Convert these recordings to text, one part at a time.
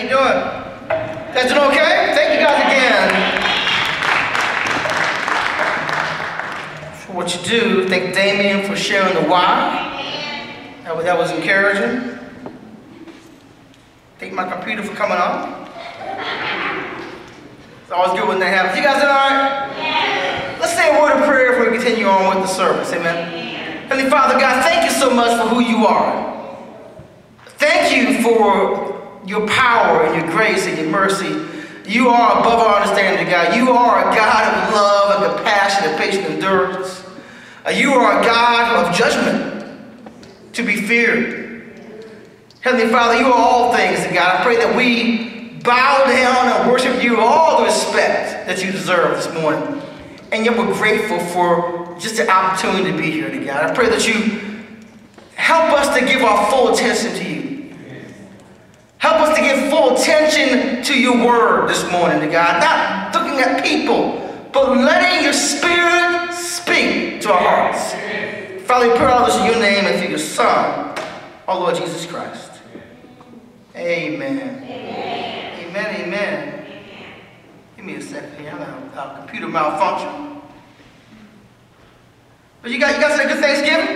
you doing? You guys doing okay? Thank you guys again for what you do. Thank Damien for sharing the why. That was encouraging. Thank my computer for coming on. It's always good when that happens. You guys doing all right? Yes. Let's say a word of prayer before we continue on with the service. Amen. Heavenly Father, God, thank you so much for who you are. Thank you for your power and your grace and your mercy. You are above our understanding, God. You are a God of love and compassion and patient endurance. You are a God of judgment to be feared. Heavenly Father, you are all things, God. I pray that we bow down and worship you with all the respect that you deserve this morning. And yet we're grateful for just the opportunity to be here together. I pray that you help us to give our full attention to you. Help us to give full attention to your word this morning, to God. Not looking at people, but letting your spirit speak to our hearts. Father, we pray all this in your name and through your Son, our Lord Jesus Christ. Amen. Amen. Amen. Amen. Give me a second here. I'm having a computer malfunction. But you guys had a good Thanksgiving?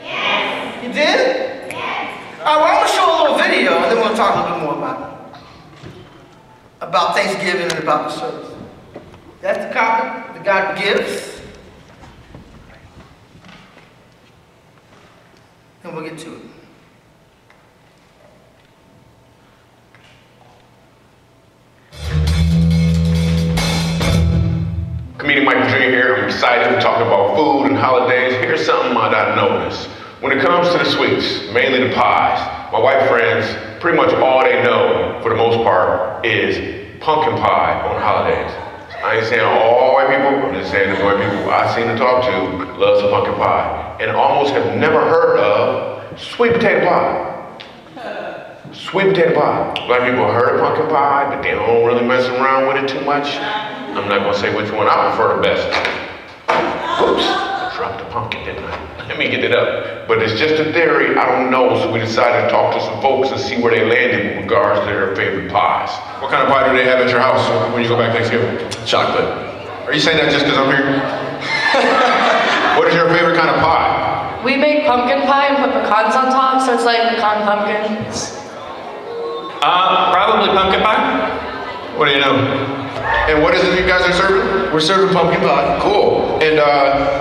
Yes. You did? Yes. All right, well, I'm going to show a little video, and then we'll talk a little bit more about Thanksgiving and about the service. That's the copy that God gives. And we'll get to it. Comedian Mike Jr. here. I'm excited to talk about food and holidays. Here's something I might not notice. When it comes to the sweets, mainly the pies, my white friends, pretty much all they know, for the most part, is pumpkin pie on holidays. I ain't saying all white people, I'm just saying the white people I seem to talk to loves pumpkin pie. And almost have never heard of sweet potato pie. Sweet potato pie. Black people have heard of pumpkin pie, but they don't really mess around with it too much. I'm not gonna say which one I prefer the best. Oops, I dropped the pumpkin, didn't I? Let me get it up. But it's just a theory, I don't know, so we decided to talk to some folks and see where they landed with regards to their favorite pies. What kind of pie do they have at your house when you go back Thanksgiving? Chocolate. Are you saying that just because I'm here? What is your favorite kind of pie? We make pumpkin pie and put pecans on top, so it's like pecan pumpkins. Probably pumpkin pie. What do you know? And what is it you guys are serving? We're serving pumpkin pie. Cool. And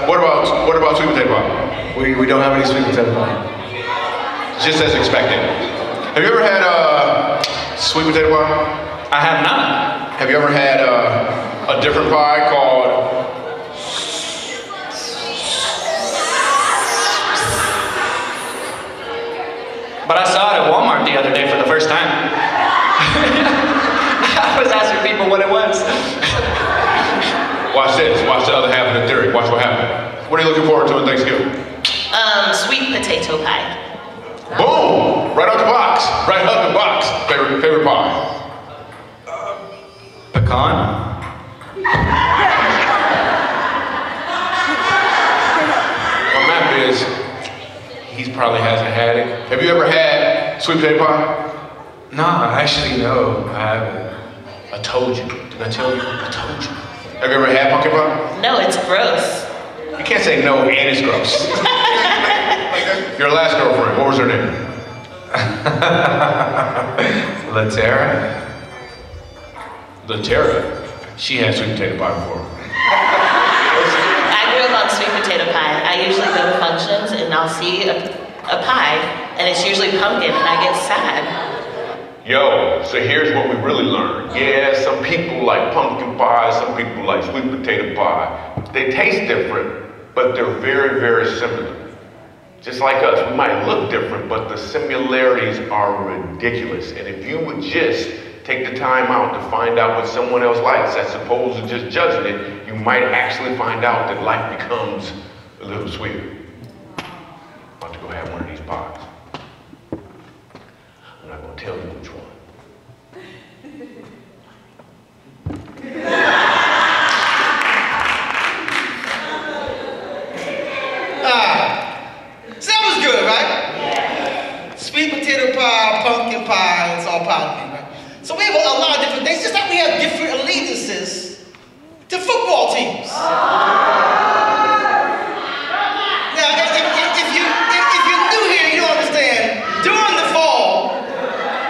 what about sweet potato pie? We don't have any sweet potato pie. Just as expected. Have you ever had sweet potato pie? I have not. Have you ever had a different pie called? But I saw it at Walmart the other day for the first time. I was asking people what it was. Watch this. Watch the other half of the theory. Watch what happened. What are you looking forward to in Thanksgiving? Sweet potato pie. Boom! Right out the box. Right out the box. Favorite pie. Pecan? My map is, he probably hasn't had it. Have you ever had sweet potato pie? No, actually, no, I haven't. I told you. Did I tell you? I told you. Have you ever had pumpkin pie? No, it's gross. You can't say no and it's gross. Your last girlfriend, what was her name? Latera? Latera. She had sweet potato pie before. I grew up on sweet potato pie. I usually go to functions and I'll see a pie, and it's usually pumpkin, and I get sad. Yo, so here's what we really learned. Yeah, some people like pumpkin pie, some people like sweet potato pie. They taste different, but they're very, very similar. Just like us, we might look different, but the similarities are ridiculous. And if you would just take the time out to find out what someone else likes, as opposed to just judging it, you might actually find out that life becomes a little sweeter. I'm about to go have one of these pies. I'm not going to tell you which one. So that was good, right? Yeah. Sweet potato pie, pumpkin pie, it's all pie to me, right? So we have a lot of different things, just like we have different allegiances to football teams. Now, if you're new here, you don't understand. During the fall,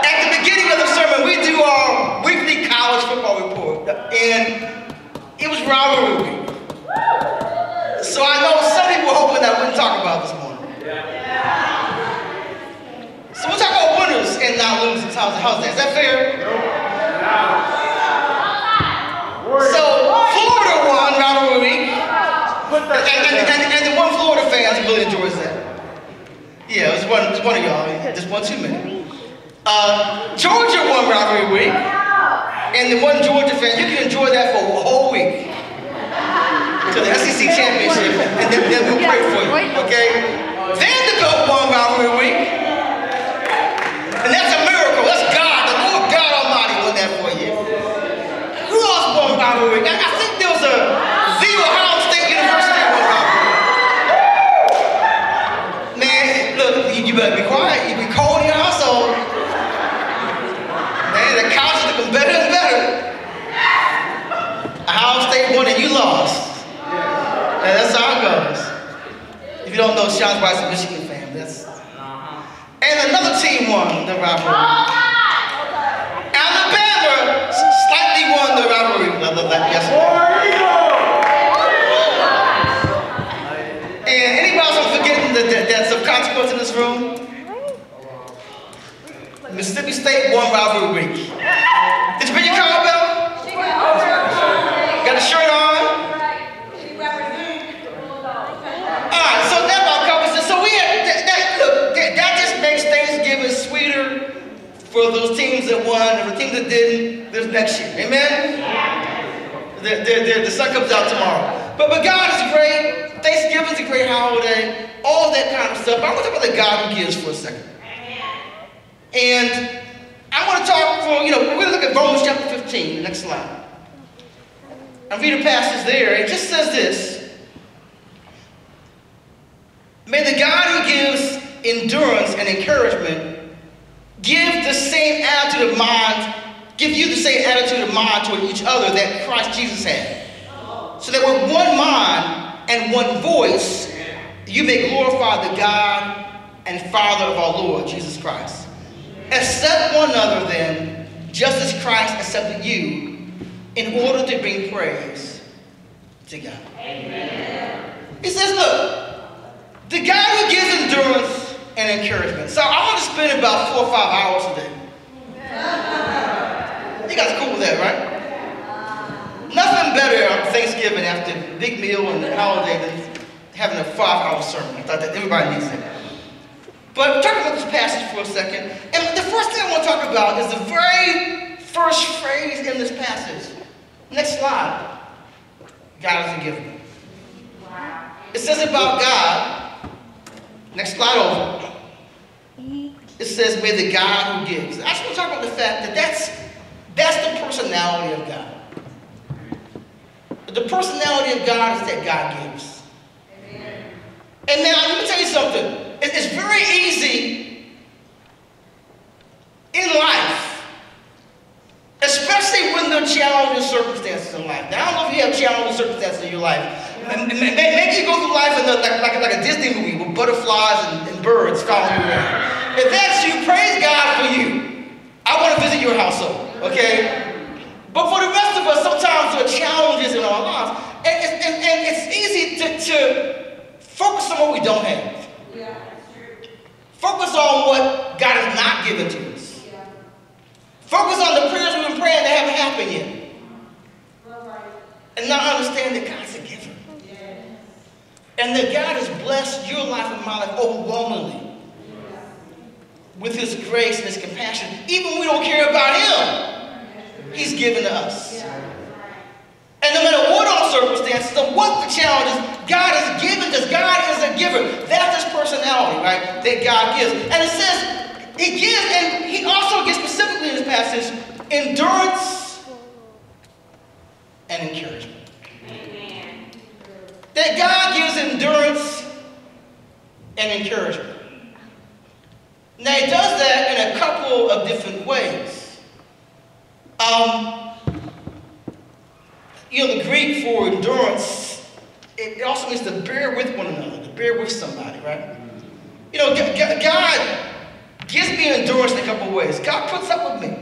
at the beginning of the sermon, we do our weekly college football report, and it was rivalry week. So I know some people were hoping that I wouldn't talk about this morning. So we'll talk about winners and not losers. How's that? Is that fair? So Florida won rivalry week, and the one Florida fans really enjoys that. Yeah, it was one of y'all. Just one too many. Georgia won rivalry week, and the one Georgia fan, you can enjoy that for a whole week to the SEC championship, and then we'll pray for you. Okay? Vanderbilt won rivalry week. And that's a miracle. That's God. The Lord God Almighty won that for you. Who else won rivalry? I think there was a Ohio State University won rivalry. Man, look, you better be quiet. You be cold in your household. Man, the couch is looking better and better. Ohio State won and you lost. And that's how it goes. If you don't know, Sean's wife's a Michigan fan. And another team won the rivalry. Alabama slightly won the rivalry yesterday. And anybody else forgetting that's of consequence in this room? Mississippi State won rivalry week. Did you bring your cowbell? Got a shirt on? Alright, so that's our conversation. So we had that just makes Thanksgiving sweeter for those teams that won and the teams that didn't. There's next year. Amen? The sun comes out tomorrow. But God is great. Thanksgiving's a great holiday. All that kind of stuff. But I want to talk about the God who gives for a second. And I want to talk we're going to look at Romans chapter 15, the next slide. I'll read a passage there. It just says this. May the God who gives endurance and encouragement give you the same attitude of mind toward each other that Christ Jesus had. So that with one mind and one voice, you may glorify the God and Father of our Lord Jesus Christ. Accept one another then, just as Christ accepted you, in order to bring praise to God. Amen. He says, look, the God who gives endurance and encouragement. So I want to spend about 4 or 5 hours today. You guys are cool with that, right? Nothing better on Thanksgiving after a big meal and a holiday than having a 5-hour sermon. I thought that everybody needs that. But talk about this passage for a second. And the first thing I want to talk about is the very first phrase in this passage. Next slide. God is a giver. It says about God. Next slide over. It says, may the God who gives. I just want to talk about the fact that that's the personality of God. The personality of God is that God gives. Amen. And now, let me tell you something. It's very easy in life, especially when there are challenging circumstances in life. Now, I don't know if you have challenging circumstances in your life. Maybe you go through life like a Disney movie with butterflies and birds following you around. If that's you, praise God for you. I want to visit your household, okay? But for the rest of us, sometimes there are challenges in our lives. And it's easy to focus on what we don't have. Yeah, that's true. Focus on what God has not given to us. Yeah. Focus on the prayers we've been praying that haven't happened yet. And not understand that God's a giver. Yes. And that God has blessed your life and my life overwhelmingly. Yes. With His grace and His compassion. Even when we don't care about Him, He's given to us. Yeah. And no matter what our circumstances or what the challenges, God has given us. God is a giver. That's His personality, right? That God gives. And it says He gives, and He also gives specifically in this passage, endurance and encouragement. Amen. That God gives endurance and encouragement. Now He does that in a couple of different ways. You know, the Greek for endurance, it also means to bear with one another, to bear with somebody, right? You know, God gives me endurance in a couple of ways. God puts up with me.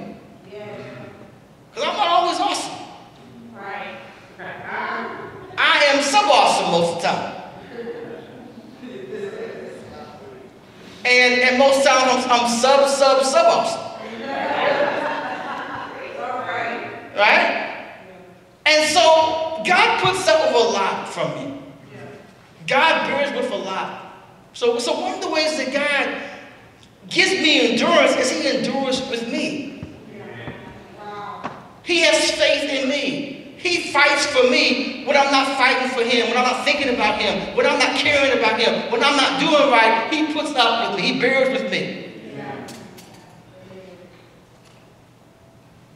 Because I'm not always awesome. Right. I am sub-awesome most of the time. And most times I'm sub-awesome. Right? And so God puts up with a lot from me. God bears with a lot. So one of the ways that God gives me endurance is he endures with me. He has faith in me. He fights for me when I'm not fighting for him, when I'm not thinking about him, when I'm not caring about him, when I'm not doing right. He puts up with me. He bears with me.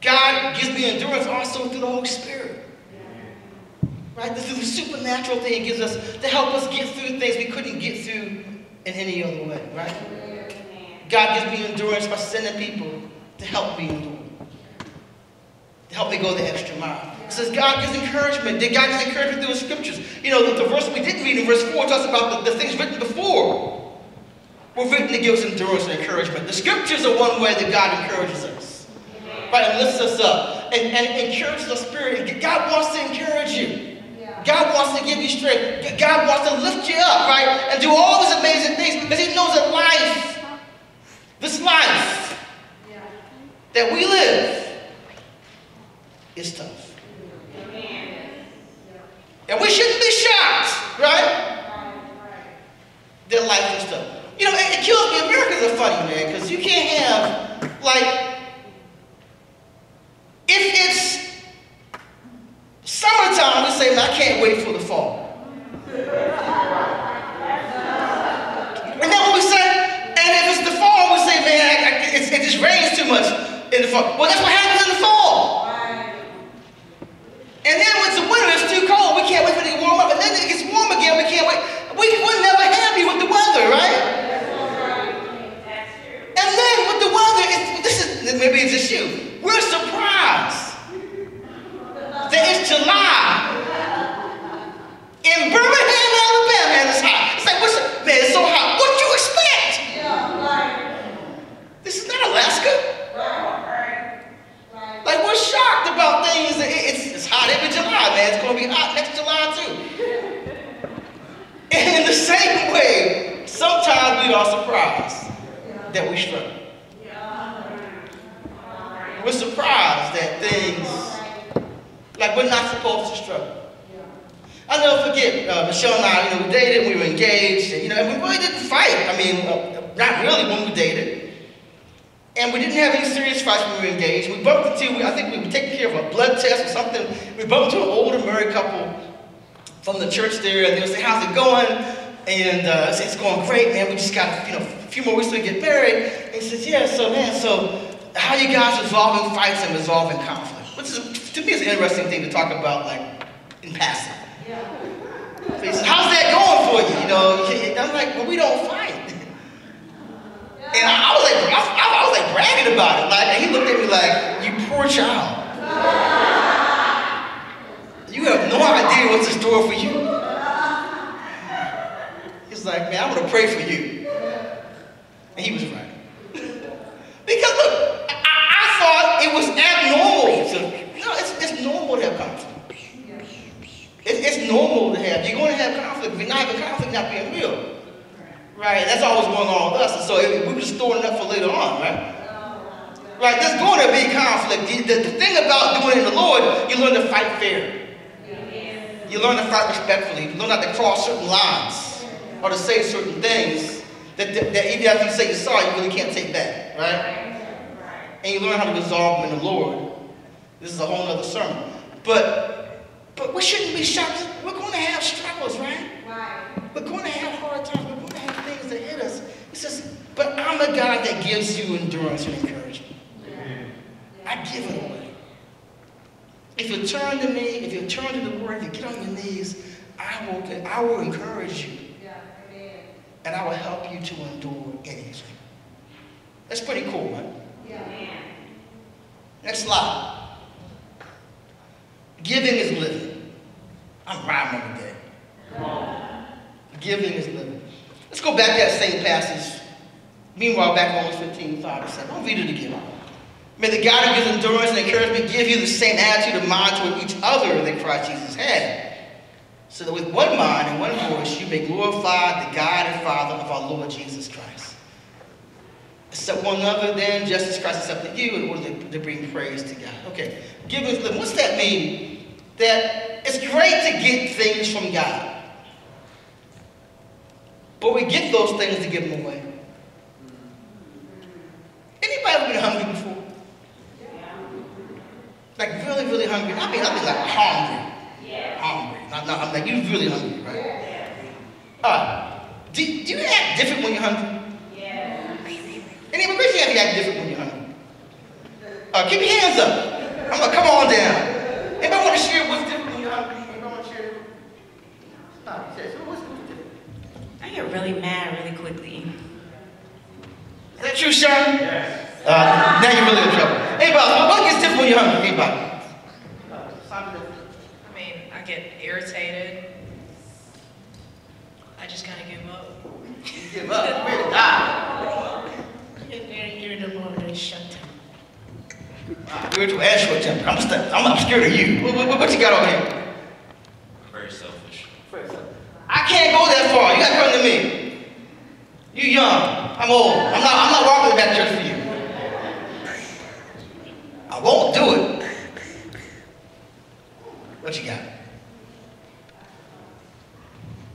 God gives me endurance also through the Holy Spirit. Right? This is a supernatural thing he gives us to help us get through things we couldn't get through in any other way. Right? God gives me endurance by sending people to help me endure. To help me go the extra mile. It says God gives encouragement. God gives encouragement through the scriptures. You know, the verse we didn't read in verse 4 talks about the things written before were written to give us endurance and encouragement. The scriptures are one way that God encourages us. Right? And lifts us up. And encourages our spirit. God wants to encourage you. God wants to give you strength. God wants to lift you up, right? And do all these amazing things because he knows that life, this life that we live, is tough. And we shouldn't be shocked, right? That life is tough. You know, it kills me. Americans are funny, man, because you can't have, like, if it's summertime, we say, man, I can't wait for the fall. And then when we say, and if it's the fall, we say, man, it just rains too much in the fall. Well, that's what happens in the fall. And then when it's the winter, it's too cold. We can't wait for it to warm up. And then it gets warm again. We can't wait. We're never happy with the weather, right? And then with the weather, maybe it's just you. We're surprised that it's July in Birmingham, Alabama, and it's hot. It's like, man, it's so hot. What did you expect? This is not Alaska. Like, we're shocked about things. It's hot every July, man. It's going to be hot next July, too. And in the same way, sometimes we are surprised that we struggle. We're surprised that things, like, we're not supposed to struggle. I'll never forget, Michelle and I, we dated, we were engaged, and we really didn't fight. I mean, not really when we dated. And we didn't have any serious fights when we were engaged. We bumped into, I think we were taking care of a blood test or something. We bumped into an older married couple from the church there, and they would say, how's it going? And I said, it's going great, man. We just got a few more weeks to get married. And he says, yeah, so how you guys resolving fights and resolving conflict? Which is, to me, is an interesting thing to talk about, like, in passing. So he says, how's that going for you? I'm like, well, we don't fight. And I was like bragging about it. Like, and he looked at me like, you poor child. You have no idea what's in store for you. He's like, man, I'm going to pray for you. And he was right. Because look, I thought it was abnormal. It's normal to have conflict. It's normal to have. You're going to have conflict. If you're not having conflict, you're not being real. Right? That's always going on with us. And so we were just storing it up for later on, right? Right? There's going to be conflict. The thing about doing it in the Lord, you learn to fight fair. You learn to fight respectfully. You learn not to cross certain lines or to say certain things that even after you say you're sorry, you really can't take back, right? And you learn how to resolve them in the Lord. This is a whole other sermon. But we shouldn't be shocked. We're going to have struggles, right? We're going to have hard times. We're going to have things that hit us. He says, but I'm a God that gives you endurance and encouragement. I give it away. If you turn to me, if you turn to the Word, if you get on your knees, I will encourage you. And I will help you to endure anything. That's pretty cool, right? Next slide. Giving is living. I'm rhyming today. Giving is living. Let's go back to that same passage. Meanwhile, back in Romans 15:5-7. I'll read it again. May the God who gives endurance and encouragement give you the same attitude of mind toward each other that Christ Jesus had, so that with one mind and one voice you may glorify the God and Father of our Lord Jesus Christ. Accept one another then, just as Christ accepted you, in order to bring praise to God. Okay, giving is living. What's that mean? That it's great to get things from God, but we get those things to give them away. Anybody ever been hungry before? Like really, really hungry. I mean like hungry. Hungry. I'm like, you're really hungry, right? Do you act different when you're hungry? Anybody raise your hand if you act different when you're hungry? Keep your hands up. I'm gonna come on down. Anybody want to share what's different when you're hungry? Anybody want to share? What's different? I get really mad really quickly. Is that true, Sean? Yes. Now you're really in trouble. Anybody, what gets different when you're hungry? Anybody? I mean, I get irritated. I just kind of give up. You give up. Really die. I get very irritable and shut down. Irritable and short temper. I'm scared of you. What you got over here? Very selfish. I can't go that far. You gotta come to me. You young. I'm old. I'm not walking back to church for you. I won't do it. What you got?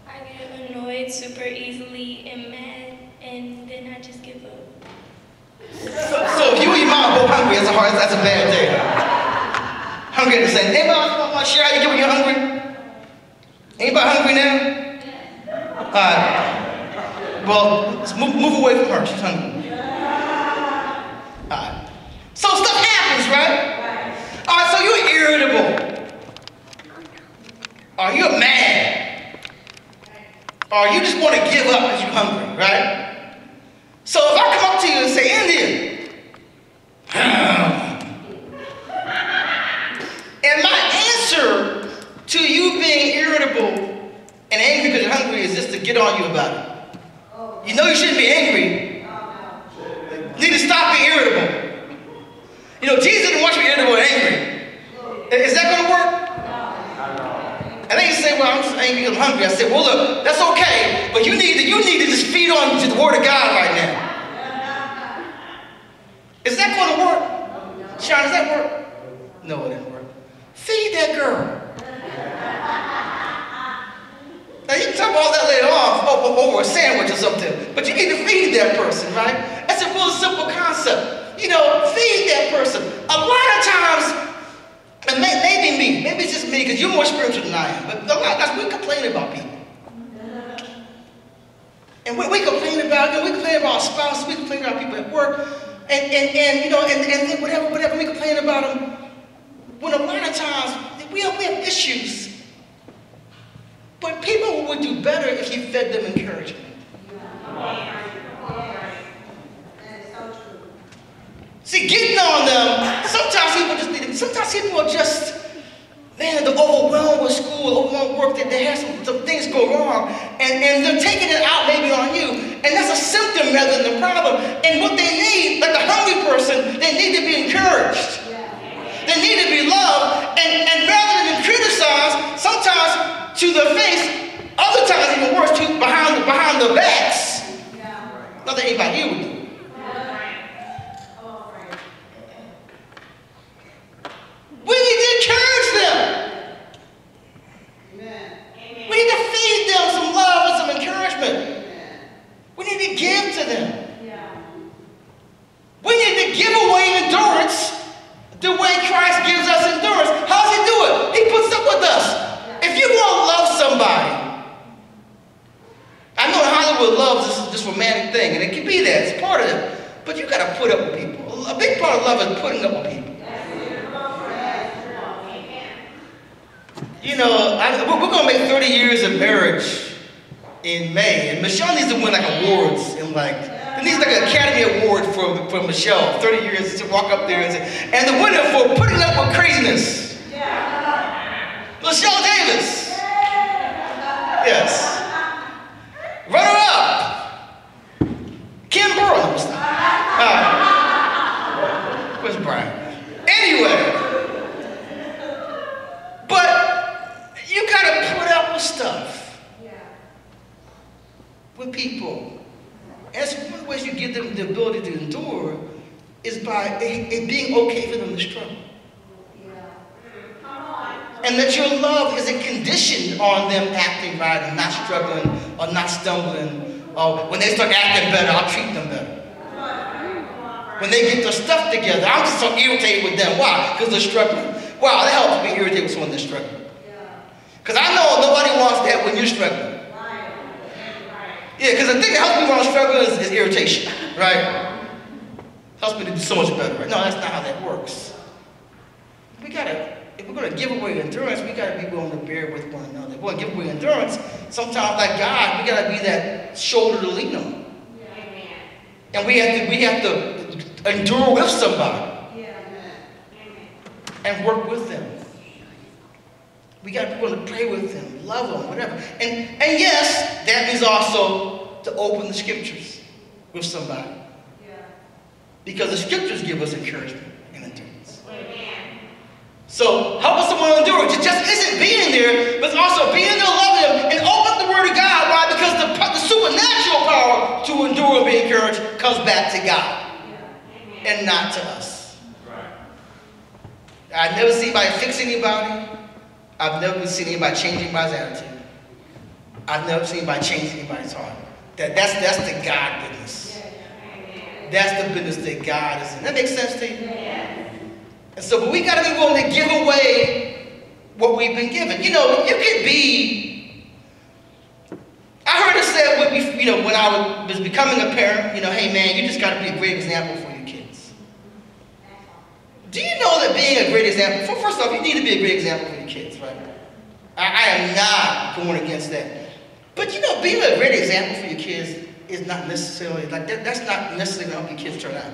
I get annoyed super easily and mad, and then I just give up. So if you and your mom both hungry, that's a bad day. Hungry at the same. Anybody else want to share how you get when you're hungry? Anybody hungry now? Well, let's move away from her. She's hungry. So stuff happens, right? Alright, so you're irritable. Or you're mad. Or you just want to give up because you're hungry, right? So if I come up to you and say, Indian, and my answer to you being irritable and angry because you're hungry is just to get on you about it. You know you shouldn't be angry. You need to stop being irritable. You know, Jesus didn't want you irritable and angry. Is that going to work? And then you say, well, I'm just angry because I'm hungry. I said, well, look, that's okay, but you need to just feed on to the Word of God right now. Is that going to work? Sean, does that work? No, it didn't work. Feed that girl. Now, you can talk about that later on over a sandwich or something, but you need to feed that person, right? That's a real simple concept. You know, feed that person. A lot of times, and maybe it's just me, because you're more spiritual than I am, but a lot of times we complain about people. And we complain about our spouses, we complain about people at work, and you know, and then whatever, we complain about them. When a lot of times, we have issues. But people would do better if you fed them encouragement. See, getting on them, sometimes people are just, man, they're overwhelmed with school, overwhelmed with work, they have some things go wrong, and they're taking it out maybe on you, and that's a symptom rather than a problem. And what they need, like a hungry person, they need to be encouraged. They need to be loved, and rather than criticized, sometimes to their face, other times even worse, behind their backs. Not that anybody here would do. We need to encourage them. We need to feed them some love and some encouragement. We need to give to them. We need to give away endurance the way Christ gives us endurance. How does he do it? He puts up with us. If you want to love somebody, I know in Hollywood love is this romantic thing, and it can be that, it's part of it, but you got to put up with people. A big part of love is putting up with people. You know, we're going to make 30 years of marriage in May, and Michelle needs to win like awards, and it needs like an Academy Award for Michelle, 30 years to walk up there and say, and the winner for putting up with craziness. Lachelle Davis. Yes. Runner-up. Kim Burrow. Where's Brian? Anyway. But you gotta put up with stuff. With people. And that's one of the ways you give them the ability to endure is by it being okay for them to struggle. And that your love isn't conditioned on them acting right and not struggling or not stumbling. Or when they start acting better, I'll treat them better. When they get their stuff together, I'm just so irritated with them. Why? Because they're struggling. Wow, that helps me irritate with someone that's struggling. Because I know nobody wants that when you're struggling. Yeah, because the thing that helps me when I'm struggling is irritation, right? Helps me to do so much better, right? No, that's not how that works. If we're going to give away endurance, we got to be willing to bear with one another. If we're going to give away endurance, sometimes like God, we got to be that shoulder to lean on. And we have to endure with somebody and work with them. We got to be willing to pray with them, love them, whatever. And yes, that means also to open the scriptures with somebody. Because the scriptures give us encouragement and endurance. So helping someone endure, it just isn't being there, but it's also being there, loving them, and open the word of God. Why? Because the supernatural power to endure and be encouraged comes back to God and not to us. I've never seen anybody fix anybody. I've never seen anybody change anybody's attitude. I've never seen anybody change anybody's heart. That's the God business. That's the business that God is in. That makes sense to you? And so, but we got to be willing to give away what we've been given. You know, you could be. I heard it said when I was becoming a parent. You know, hey man, you just got to be a great example for your kids. Do you know that being a great example? First off, you need to be a great example for your kids, right? I am not going against that. But you know, being a great example for your kids is not necessarily like that. That's not necessarily going to help your kids turn out.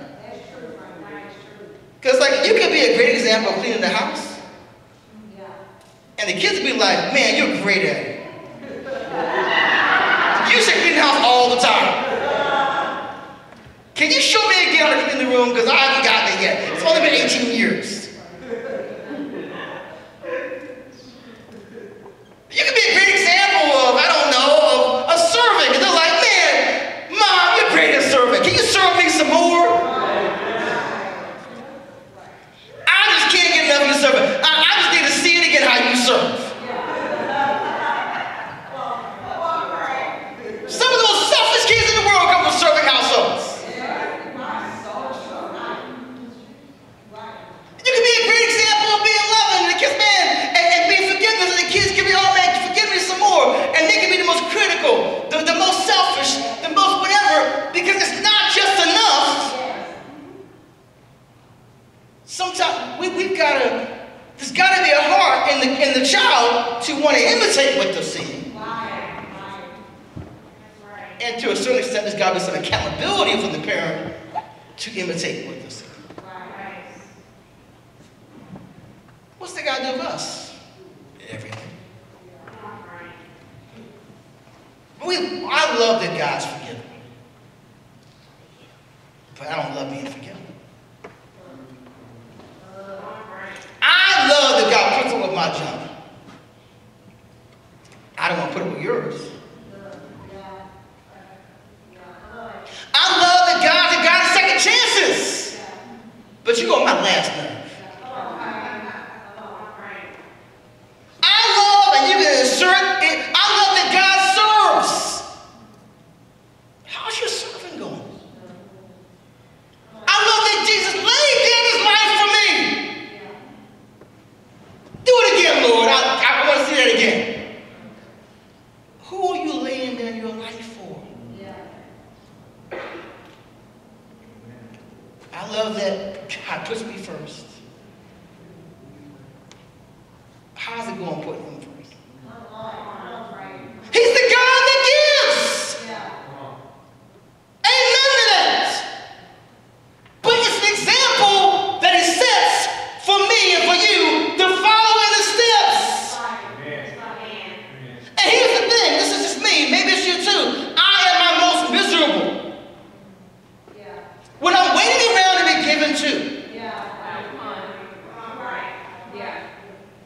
Because like you could be a great example of cleaning the house, and the kids would be like, "Man, you're great at it. You should clean the house all the time. Can you show me again how to clean the room? Because I haven't gotten it yet. It's only been 18 years." You could be a great example of, I don't know, of serving. And they're like, "Man, Mom, you're great at serving. Can you serve me some more? I just can't get enough of your serving. I just need to see it again how you serve." Some of the most selfish kids in the world come from serving households. You can be a great example of being loving and the kids, man, and being forgiveness, and the kids can be, "Oh man, forgive me some more." And they can be the most critical, the most selfish, the most whatever, because it's not just enough. Sometimes we've got to, there's got to be a heart in the child to want to imitate what they're seeing. And to a certain extent, there's got to be some accountability from the parent to imitate what they're seeing. What's that got to do with us? Everything. I love that God's forgiven. But I don't love being forgiven. I love that God puts up with my junk. I don't want to put up with yours. I love that God has second chances. But you go on my last nerve. I love, and you can insert it, I love that God serves. How's your serving going? I love that Jesus laid down his life for me. Do it again, Lord. I want to see that again. Who are you laying down your life for? I love that God puts me first. How's it going putting him first? He's the God that gives. Amen to that. But it's an example that he sets for me and for you to follow in his steps. given to.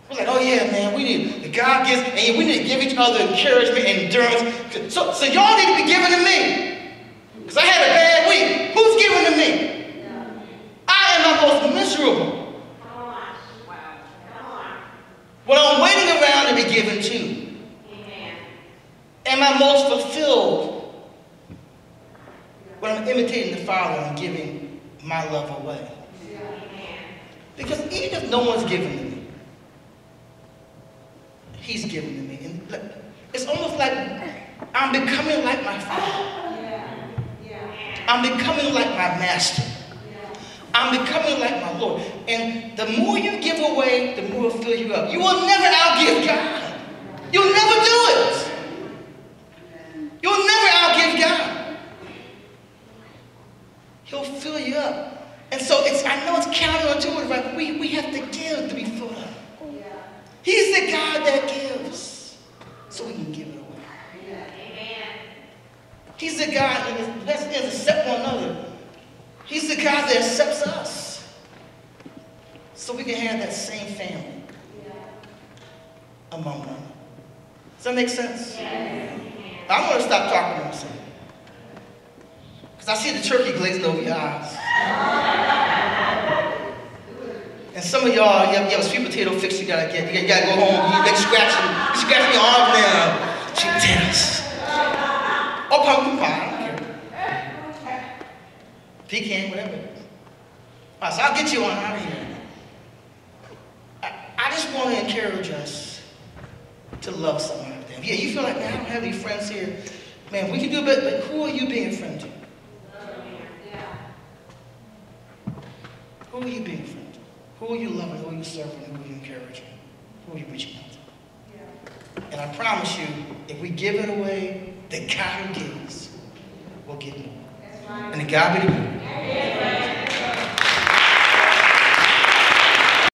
We're like, oh yeah, man, we need, the God gives, and we need to give each other encouragement and endurance. So y'all need to be giving to me. Because I had a bad week. Who's giving to me? I am my most miserable. When I'm waiting around to be given to. Am I most fulfilled when I'm imitating the Father and giving my love away? Because even if no one's giving to me, He's giving to me. And it's almost like I'm becoming like my Father. I'm becoming like my Master. I'm becoming like my Lord. And the more you give away, the more it'll fill you up. You will never outgive God. You'll never do it. You'll never outgive God. He'll fill you up. And so I know it's counterintuitive, right? We have to give to be filled up. He's the God that gives, so we can give it away. He's the God that accepts one another. He's the God that accepts us, so we can have that same family among them. Does that make sense? I'm going to stop talking to myself. Because I see the turkey glazing over your eyes. And some of y'all, you have a sweet potato fix you gotta get. You gotta go home. You're scratching your arm now. Sweet potatoes. Or pumpkin pie, I don't care. Pecan, whatever it is. All right, so I'll get you on out of here. I just want to encourage us to love someone like that. Yeah, you feel like, man, I don't have any friends here. Man, we can do a bit, but who are you being a friend to? Who are you being a friend to? Who are you loving? Who are you serving? Who are you encouraging? Who are you reaching out to? And I promise you, if we give it away, the God who gives will give more. And the God be the glory.